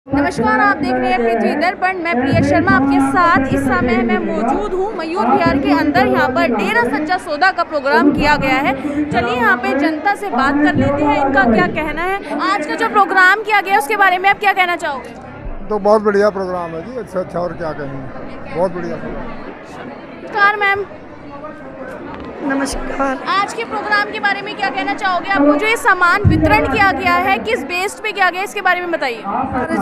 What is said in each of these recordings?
नमस्कार, आप देख रहे हैं पृथ्वी दर्पण। मैं प्रिया शर्मा आपके साथ। इस समय मैं मौजूद हूँ मयूर विहार के अंदर। यहाँ पर डेरा सच्चा सौदा का प्रोग्राम किया गया है। चलिए यहाँ पे जनता से बात कर लेते हैं, इनका क्या कहना है। आज का जो प्रोग्राम किया गया उसके बारे में आप क्या कहना चाहोगे? तो बहुत बढ़िया प्रोग्राम है जी, अच्छा और क्या कहेंगे, बहुत बढ़िया प्रोग्राम। नमस्कार मैम। नमस्कार। आज के प्रोग्राम के बारे में क्या कहना चाहोगे? आपको जो ये सामान वितरण किया गया है किस बेस्ड पे किया गया है, इसके बारे में बताइए। अरे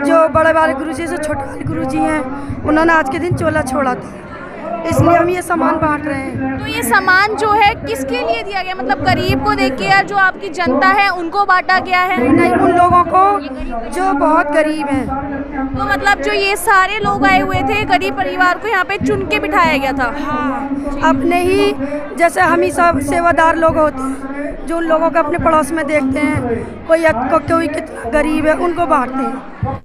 जो बड़े वाले गुरुजी जो छोटे वाले गुरुजी हैं उन्होंने आज के दिन चोला छोड़ा था, इसलिए हम ये सामान बांट रहे हैं। तो ये सामान जो है किसके लिए दिया गया, मतलब गरीब को देख के या जो आपकी जनता है उनको बांटा गया है? नहीं, उन लोगों को जो बहुत गरीब हैं। तो मतलब जो ये सारे लोग आए हुए थे गरीब परिवार को यहाँ पे चुन के बिठाया गया था। हाँ, अपने ही जैसे हम ही सब सेवादार लोग होते हैं जो उन लोगों को अपने पड़ोस में देखते हैं, कोई कितना गरीब है उनको बांटते हैं।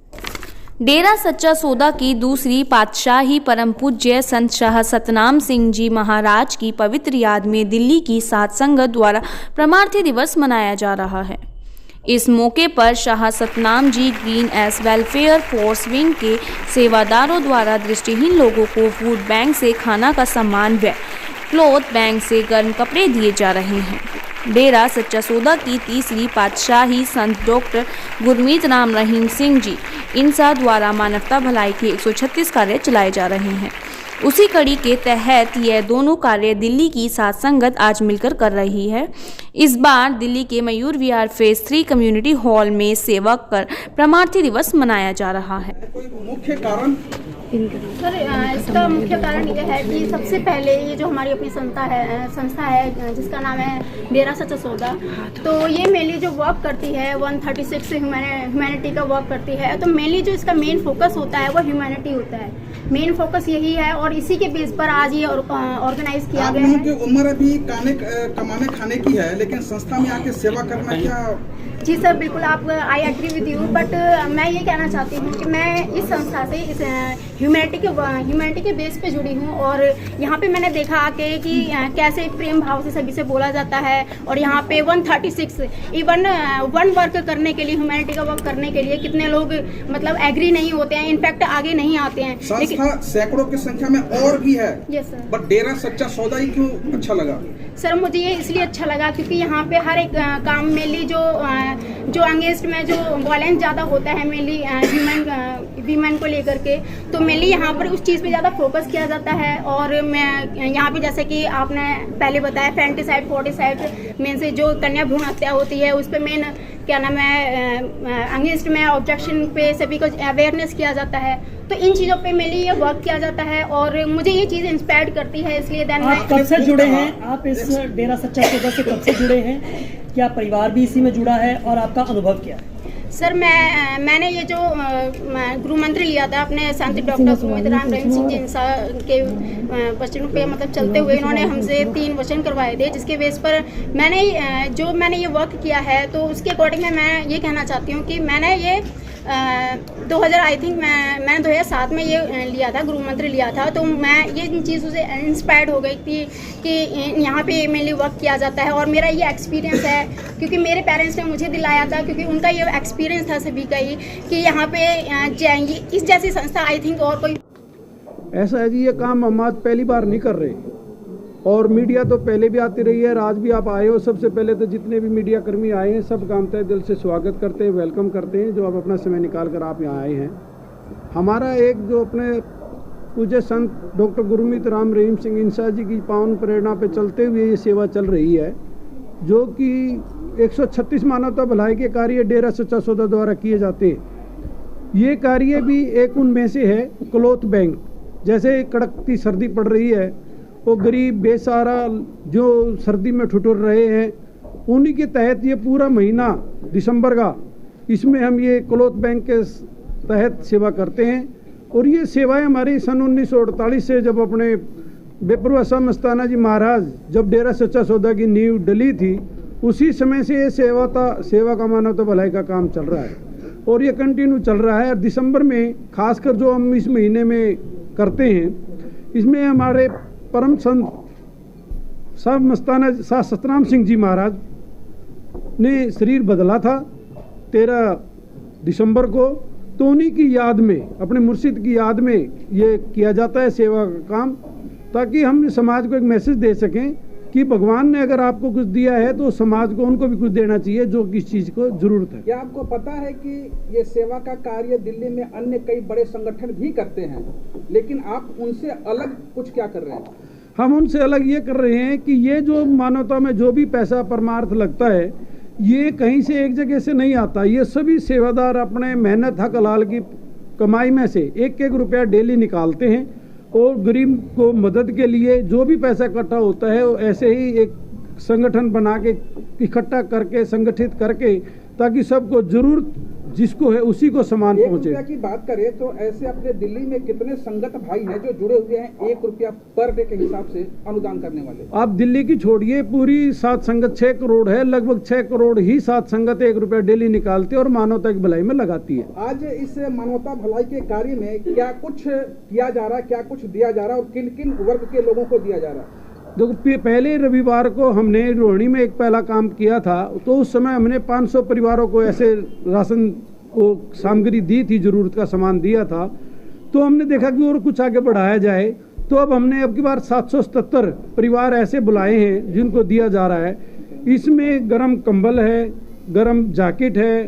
डेरा सच्चा सौदा की दूसरी पातशाही परम पूज्य संत शाह सतनाम सिंह जी महाराज की पवित्र याद में दिल्ली की साध संगत द्वारा परमार्थी दिवस मनाया जा रहा है। इस मौके पर Shah Satnam ji green S welfare force wing के सेवादारों द्वारा दृष्टिहीन लोगों को फूड बैंक से खाना का सामान व क्लॉथ बैंक से गर्म कपड़े दिए जा रहे हैं। डेरा सच्चा सौदा की तीसरी पातशाही संत डॉक्टर गुरमीत राम रहीम सिंह जी इंसा द्वारा मानवता भलाई के 136 कार्य चलाए जा रहे हैं। उसी कड़ी के तहत यह दोनों कार्य दिल्ली की साध संगत आज मिलकर कर रही है। इस बार दिल्ली के Mayur Vihar phase 3 community hall में सेवा कर परमार्थी दिवस मनाया जा रहा है। कोई मुख्य कारण? सर, इसका मुख्य कारण यह है कि सबसे पहले ये जो हमारी अपनी संस्था है जिसका नाम है डेरा सच्चा सौदा, तो ये मेनली जो वर्क करती है 136 ह्यूमैनिटी का वर्क करती है। तो मेनली जो इसका मेन फोकस होता है वो ह्यूमैनिटी होता है, मेन फोकस यही है और इसी के बेस पर आज ये ऑर्गेनाइज किया गया है। आप लोगों की उम्र अभी कमाने खाने की है, लेकिन संस्था में आके सेवा करना क्या? जी सर, बिल्कुल, आप I agree with you, but मैं ये कहना चाहती हूँ कि मैं इस संस्था से इस ह्यूमैनिटी के बेस पे जुड़ी हूँ और यहाँ पे मैंने देखा आके कि कैसे प्रेम भाव से सभी से बोला जाता है। और यहाँ पे 136 इवन वन वर्क करने के लिए, ह्यूमैनिटी का वर्क करने के लिए कितने लोग मतलब एग्री नहीं होते हैं, इनफैक्ट आगे नहीं आते हैं। संस्था सैकड़ों की संख्या में और भी है। Yes sir. बट डेरा सच्चा सौदा ही क्यों अच्छा लगा? सर, मुझे ये इसलिए अच्छा लगा क्योंकि यहाँ पे हर एक काम मेनली जो अगेंस्ट में जो वायलेंस ज़्यादा होता है मेनली वीमेन को लेकर के, तो मेनली यहाँ पर उस चीज़ पे ज़्यादा फोकस किया जाता है। और मैं यहाँ पे जैसे कि आपने पहले बताया फैंटिसाइड, फोर्टिसाइड मेन से जो कन्या भ्रूण हत्या होती है उस पर मेन क्या नाम है अगेंस्ट में ऑब्जेक्शन पे सभी को अवेयरनेस किया जाता है। तो इन चीज़ों पे मेनली ये वर्क किया जाता है और मुझे ये चीज़ इंस्पायर करती है, इसलिए देन आप कब से जुड़े हैं? आप इस डेरा सच्चा सौदा से कब से जुड़े हैं? क्या परिवार भी इसी में जुड़ा है और आपका अनुभव क्या है? सर, मैंने ये जो गुरु मंत्र लिया था अपने संत डॉक्टर गुरमीत राम रहीम सिंह जी इंसा के वचनों पे मतलब चलते हुए इन्होंने हमसे 3 वचन करवाए थे, जिसके बेस पर मैंने ये वर्क किया है। तो उसके अकॉर्डिंग मैं ये कहना चाहती हूँ कि मैंने ये मैंने 2007 में ये लिया था, गुरु मंत्र लिया था। तो मैं ये इन चीज़ों से इंस्पायर्ड हो गई थी कि यहाँ पे मेनली वर्क किया जाता है। और मेरा ये एक्सपीरियंस है क्योंकि मेरे पेरेंट्स ने मुझे दिलाया था, क्योंकि उनका ये एक्सपीरियंस था सभी का ही कि यहाँ पे इस जैसी संस्था आई थिंक और कोई ऐसा है जी। ये काम हम आज पहली बार नहीं कर रहे और मीडिया तो पहले भी आती रही है, आज भी आप आए हो। सबसे पहले तो जितने भी मीडिया कर्मी आए हैं सब काम तय दिल से स्वागत करते हैं, वेलकम करते हैं जो आप अपना समय निकाल कर आप यहाँ आए हैं। हमारा एक जो अपने पूज्य संत डॉक्टर गुरमीत राम रहीम सिंह इंसा जी की पावन प्रेरणा पे चलते हुए ये सेवा चल रही है, जो कि 136 मानवता भलाई के कार्य डेरा सच्चा सौदा द्वारा किए जाते हैं। ये कार्य भी एक उनमें से है क्लॉथ बैंक। जैसे कड़कती सर्दी पड़ रही है, वो गरीब बेसहारा जो सर्दी में ठिठुर रहे हैं, उन्हीं के तहत ये पूरा महीना दिसंबर का इसमें हम ये क्लॉथ बैंक के तहत सेवा करते हैं। और ये सेवाएं हमारी सन 1948 से जब अपने बेपरवाह शाह मस्ताना जी महाराज जब डेरा सच्चा सौदा की नींव डली थी, उसी समय से ये सेवा का मानवता भलाई का काम चल रहा है और ये कंटिन्यू चल रहा है। और दिसंबर में खासकर जो हम इस महीने में करते हैं, इसमें हमारे परम संत शाह मस्ताना शाह सतनाम सिंह जी महाराज ने शरीर बदला था 13 दिसंबर को, तो उन्हीं की याद में, अपने मुर्शिद की याद में ये किया जाता है सेवा का काम, ताकि हम समाज को एक मैसेज दे सकें कि भगवान ने अगर आपको कुछ दिया है तो समाज को उनको भी कुछ देना चाहिए जो किस चीज़ को ज़रूरत है। क्या आपको पता है कि ये सेवा का कार्य दिल्ली में अन्य कई बड़े संगठन भी करते हैं, लेकिन आप उनसे अलग कुछ क्या कर रहे हैं? हम उनसे अलग ये कर रहे हैं कि ये जो मानवता में जो भी पैसा परमार्थ लगता है, ये कहीं से एक जगह से नहीं आता। ये सभी सेवादार अपने मेहनत हक हलाल की कमाई में से एक एक रुपया डेली निकालते हैं और गरीब को मदद के लिए जो भी पैसा इकट्ठा होता है वो ऐसे ही एक संगठन बना के इकट्ठा करके संगठित करके, ताकि सबको जरूरत जिसको है उसी को सामान पहुंचे। ₹1 की बात करें तो ऐसे अपने दिल्ली में कितने संगत भाई हैं जो जुड़े हुए हैं ₹1 पर डे के हिसाब से अनुदान करने वाले? आप दिल्ली की छोड़िए, पूरी सात संगत 6 करोड़ है, लगभग 6 करोड़ ही सात संगत ₹1 डेली निकालती है और मानवता की भलाई में लगाती है। आज इस मानवता भलाई के कार्य में क्या कुछ किया जा रहा है, क्या कुछ दिया जा रहा है और किन किन वर्ग के लोगों को दिया जा रहा है? देखो, पहले रविवार को हमने रोहिणी में एक पहला काम किया था, तो उस समय हमने 500 परिवारों को ऐसे राशन को सामग्री दी थी, जरूरत का सामान दिया था। तो हमने देखा कि और कुछ आगे बढ़ाया जाए, तो अब हमने अब की बार 777 परिवार ऐसे बुलाए हैं जिनको दिया जा रहा है। इसमें गर्म कंबल है, गर्म जैकेट है,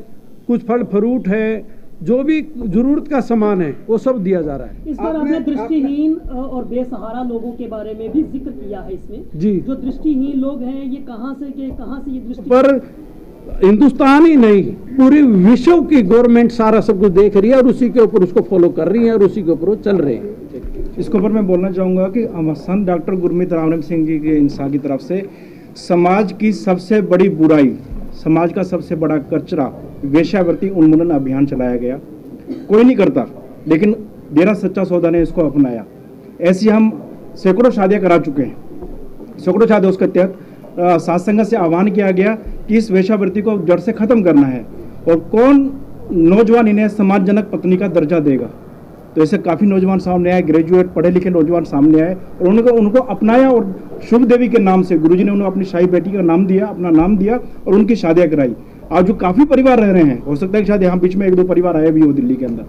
कुछ फल फ्रूट है, जो भी जरूरत का सामान है वो सब दिया जा रहा है। इस बार आपने दृष्टिहीन और बेसहारा लोगों के बारे में भी जिक्र किया है इसमें जी। जो दृष्टिहीन लोग हैं ये कहाँ से ये दृष्टि पर हिंदुस्तान ही नहीं, पूरी विश्व की गवर्नमेंट सारा सब कुछ देख रही है और उसी के ऊपर उसको फॉलो कर रही है और उसी के ऊपर वो चल रहे हैं। इसके ऊपर मैं बोलना चाहूँगा कि संत डॉक्टर गुरमीत राम सिंह जी के इंसान की तरफ से समाज की सबसे बड़ी बुराई, समाज का सबसे बड़ा कचरा वेश्यावृत्ति उन्मूलन अभियान चलाया गया। कोई नहीं करता, लेकिन डेरा सच्चा सौदा ने इसको अपनाया। ऐसी हम सैकड़ों शादियाँ करा चुके हैं, सैकड़ों शादियाँ। उसके तहत सात संगत से आह्वान किया गया कि इस वेश्यावृत्ति को जड़ से खत्म करना है और कौन नौजवान इन्हें सम्मानजनक पत्नी का दर्जा देगा। तो ऐसे काफ़ी नौजवान सामने आए, ग्रेजुएट पढ़े लिखे नौजवान सामने आए और उनको अपनाया और शुभ देवी के नाम से गुरुजी ने उन्हें अपनी शाही बेटी का नाम दिया, अपना नाम दिया और उनकी शादियाँ कराई। आज जो काफ़ी परिवार रह रहे हैं, हो सकता है कि शायद यहाँ बीच में 1-2 परिवार आए भी हो दिल्ली के अंदर।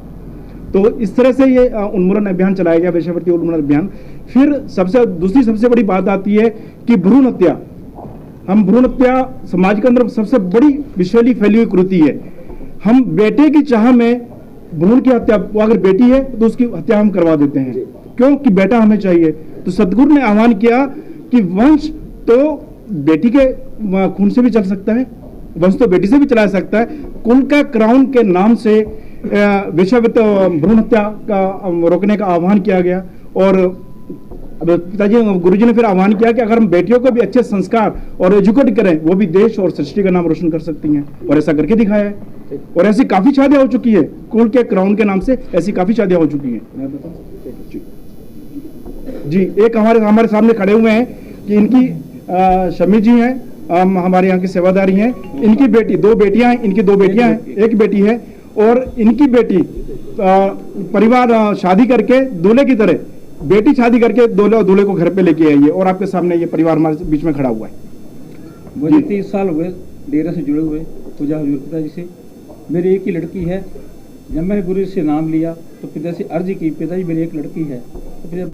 तो इस तरह से ये उन्मूलन अभियान चलाया गया, वेश्यावृत्ति उन्मूलन अभियान। फिर दूसरी सबसे बड़ी बात आती है कि भ्रूण हत्या। हम भ्रूण हत्या समाज के अंदर सबसे बड़ी विषैली फैली हुई कुरीति है। हम बेटे की चाह में भ्रूण की हत्या, वो अगर बेटी है तो उसकी हत्या हम करवा देते हैं, क्यों कि बेटा हमें चाहिए। तो सदगुरु ने आह्वान किया कि वंश तो बेटी के खून से भी चल सकता है, वंश तो बेटी से भी चला सकता है। कुल का क्राउन के नाम से वेश्यावृत्ति भ्रूण हत्या का रोकने का आह्वान किया गया। और पिताजी गुरुजी ने फिर आह्वान किया कि अगर हम बेटियों को भी अच्छे संस्कार और एजुकेट करें, वो भी देश और सृष्टि का नाम रोशन कर सकती हैं, और ऐसा करके दिखाया है। और ऐसी काफ़ी शादियाँ हो चुकी है, कुल के क्राउन के नाम से ऐसी काफ़ी शादियाँ हो चुकी हैं। जी, एक हमारे सामने खड़े हुए हैं कि इनकी शमी जी हैं, हमारे यहाँ की सेवादारी हैं। इनकी बेटी, 2 बेटियाँ हैं, इनकी 2 बेटियाँ हैं, एक बेटी है। और इनकी बेटी परिवार शादी करके दूल्हे की तरह बेटी शादी करके दूल्हे को घर पे लेके आई है। और आपके सामने ये परिवार हमारे बीच में खड़ा हुआ है। मुझे 30 साल हुए डेरा से जुड़े हुए, पूजा हजूर पिताजी से। मेरी एक ही लड़की है। जब मैंने गुरु से नाम लिया तो पिता से अर्जी की, पिताजी मेरी एक लड़की है। तो